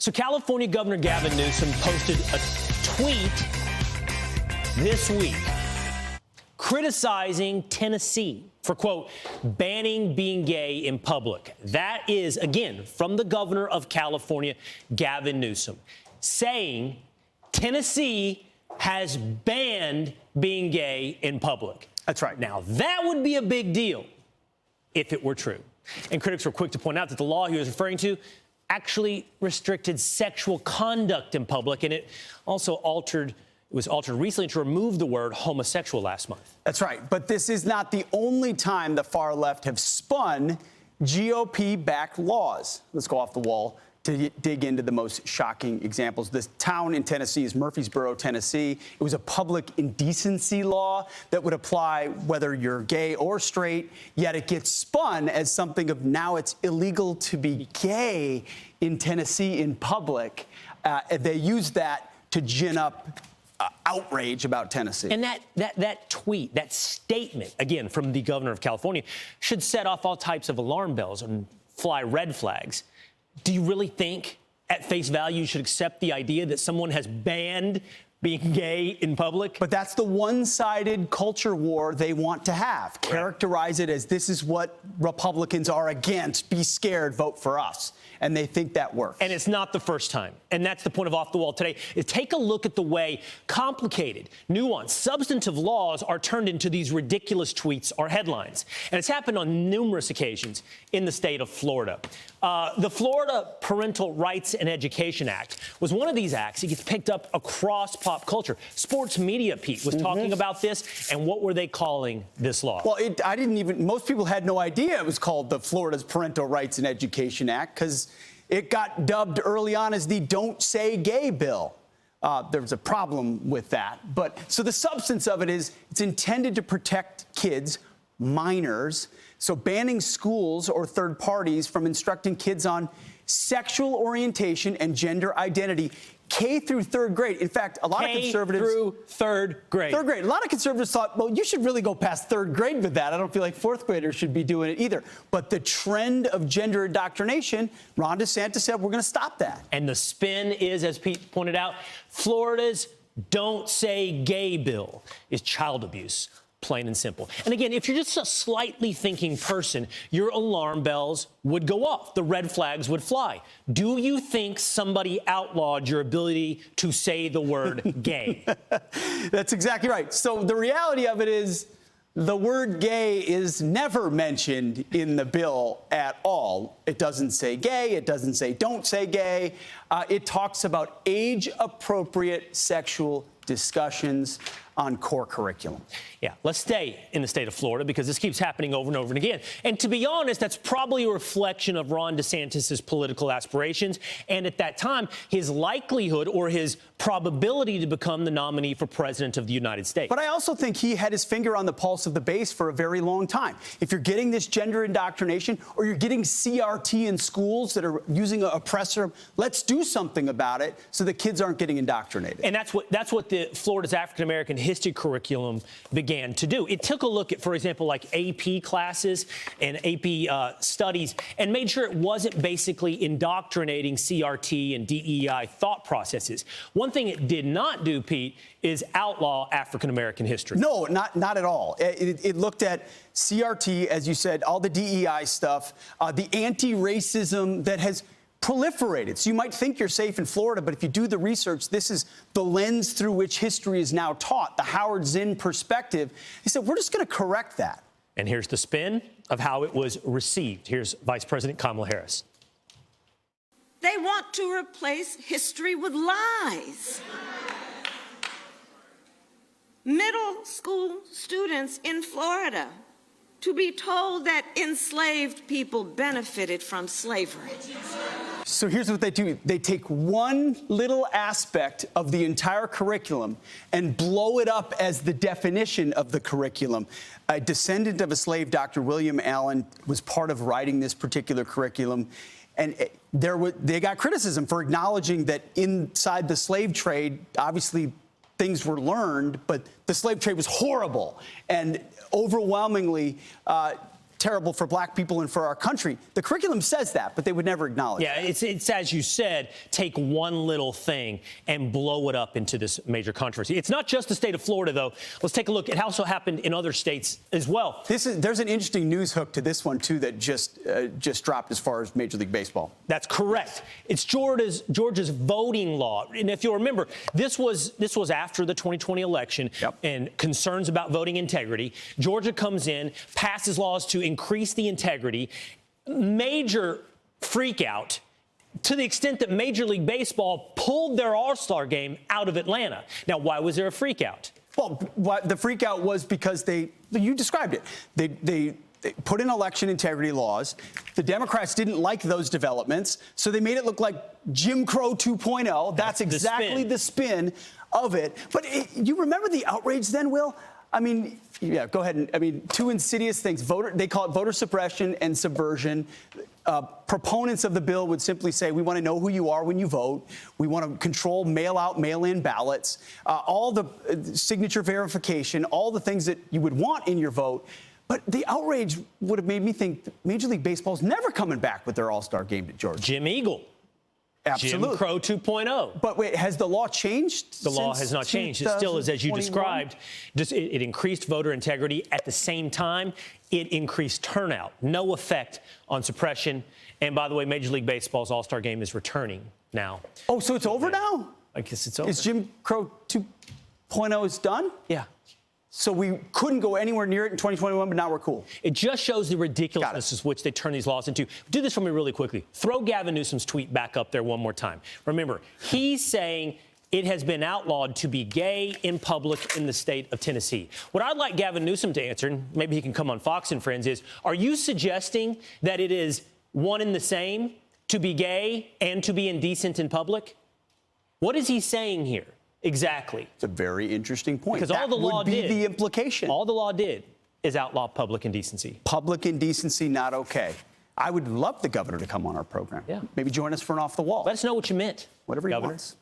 So California Governor Gavin Newsom posted a tweet this week criticizing Tennessee for, quote, banning being gay in public. That is, again, from the governor of California, Gavin Newsom, saying Tennessee has banned being gay in public. That's right. Now, that would be a big deal if it were true. And critics were quick to point out that the law he was referring to actually restricted sexual conduct in public, and it also was altered recently to remove the word homosexual last month. That's right. But this is not the only time the far left have spun GOP-backed laws. Let's go off the wall to dig into the most shocking examples. This town in Tennessee is Murfreesboro, Tennessee. It was a public indecency law that would apply whether you're gay or straight, yet it gets spun as something of now it's illegal to be gay in Tennessee in public. They use that to gin up outrage about Tennessee. And that tweet, that statement, again, from the governor of California, should set off all types of alarm bells and fly red flags. Do you really think, at face value, you should accept the idea that someone has banned being gay in public? But that's the one-sided culture war they want to have. Right. Characterize it as this is what Republicans are against. Be scared, vote for us. And they think that works. And it's not the first time. And that's the point of Off the Wall today, is take a look at the way complicated, nuanced, substantive laws are turned into these ridiculous tweets or headlines. And it's happened on numerous occasions in the state of Florida. The Florida Parental Rights and Education Act was one of these acts. It gets picked up across pop culture. Sports media, Pete, was talking about this. And what were they calling this law? Well, most people had no idea it was called the Florida's Parental Rights and Education Act because it got dubbed early on as the Don't Say Gay bill. There was a problem with that. So the substance of it is it's intended to protect kids, minors, so banning schools or third parties from instructing kids on sexual orientation and gender identity, K through third grade. In fact, a lot of conservatives... K through third grade. Third grade. A lot of conservatives thought, well, you should really go past third grade with that. I don't feel like fourth graders should be doing it either. But the trend of gender indoctrination, Ron DeSantis said, we're going to stop that. And the spin is, as Pete pointed out, Florida's Don't Say Gay bill is child abuse. Plain and simple. And again, if you're just a slightly thinking person, your alarm bells would go off. The red flags would fly. Do you think somebody outlawed your ability to say the word gay? That's exactly right. So the reality of it is the word gay is never mentioned in the bill at all. It doesn't say gay. It doesn't say don't say gay. It talks about age-appropriate sexual discussions on core curriculum. Yeah, let's stay in the state of Florida because this keeps happening over and over and again. And to be honest, that's probably a reflection of Ron DeSantis' political aspirations and at that time, his likelihood or his probability to become the nominee for president of the United States. But I also think he had his finger on the pulse of the base for a very long time. If you're getting this gender indoctrination or you're getting CRT in schools that are using an oppressor, let's do something about it so the kids aren't getting indoctrinated. And that's what the Florida's African-American history curriculum began to do. It took a look at, for example, like AP classes and AP studies and made sure it wasn't basically indoctrinating CRT and DEI thought processes. One thing it did not do, Pete, is outlaw African-American history. No, not at all. It looked at CRT, as you said, all the DEI stuff, the anti-racism that has proliferated. So you might think you're safe in Florida, but if you do the research, this is the lens through which history is now taught, the Howard Zinn perspective. He said, we're just going to correct that. And here's the spin of how it was received. Here's Vice President Kamala Harris. They want to replace history with lies. Middle school students in Florida to be told that enslaved people benefited from slavery. So here's what they do. They take one little aspect of the entire curriculum and blow it up as the definition of the curriculum. A descendant of a slave, Dr. William Allen, was part of writing this particular curriculum. And they got criticism for acknowledging that inside the slave trade, obviously, things were learned, but the slave trade was horrible. And overwhelmingly, terrible for black people and for our country. The curriculum says that, but they would never acknowledge Yeah, that. it's as you said, take one little thing and blow it up into this major controversy. It's not just the state of Florida, though. Let's take a look at how also happened in other states as well. There's an interesting news hook to this one, too, that just dropped as far as Major League Baseball. That's correct. It's Georgia's voting law. And if you'll remember, this was after the 2020 election. Yep. And concerns about voting integrity. Georgia comes in, passes laws to increase the integrity. Major freak out to the extent that Major League Baseball pulled their All-Star game out of Atlanta. Now, why was there a freak out? Well, the freak out was because you described it. They put in election integrity laws. The Democrats didn't like those developments, so they made it look like Jim Crow 2.0. That's exactly the spin of it. But you remember the outrage then, Will? I mean, yeah, go ahead. Two insidious things. They call it voter suppression and subversion. Proponents of the bill would simply say, we want to know who you are when you vote. We want to control mail-out, mail-in ballots, all the signature verification, all the things that you would want in your vote. But the outrage would have made me think Major League Baseball's never coming back with their All-Star game to Georgia. Jim Eagle. Absolutely. Jim Crow 2.0. But wait, has the law changed? The law has not changed. It still is, as you described. It increased voter integrity. At the same time, it increased turnout. No effect on suppression. And by the way, Major League Baseball's All-Star game is returning now. Oh, so it's over now? I guess it's over. Is Jim Crow 2.0 is done? Yeah. So we couldn't go anywhere near it in 2021, but now we're cool. It just shows the ridiculousness of which they turn these laws into. Do this for me really quickly. Throw Gavin Newsom's tweet back up there one more time. Remember, he's saying it has been outlawed to be gay in public in the state of Tennessee. What I'd like Gavin Newsom to answer, and maybe he can come on Fox and Friends, is, are you suggesting that it is one and the same to be gay and to be indecent in public? What is he saying here? Exactly. It's a very interesting point. Because all the law did. That would be the implication. All the law did is outlaw public indecency. Public indecency, not okay. I would love the governor to come on our program. Yeah. Maybe join us for an Off the Wall. Let us know what you meant. Whatever he Governor. wants.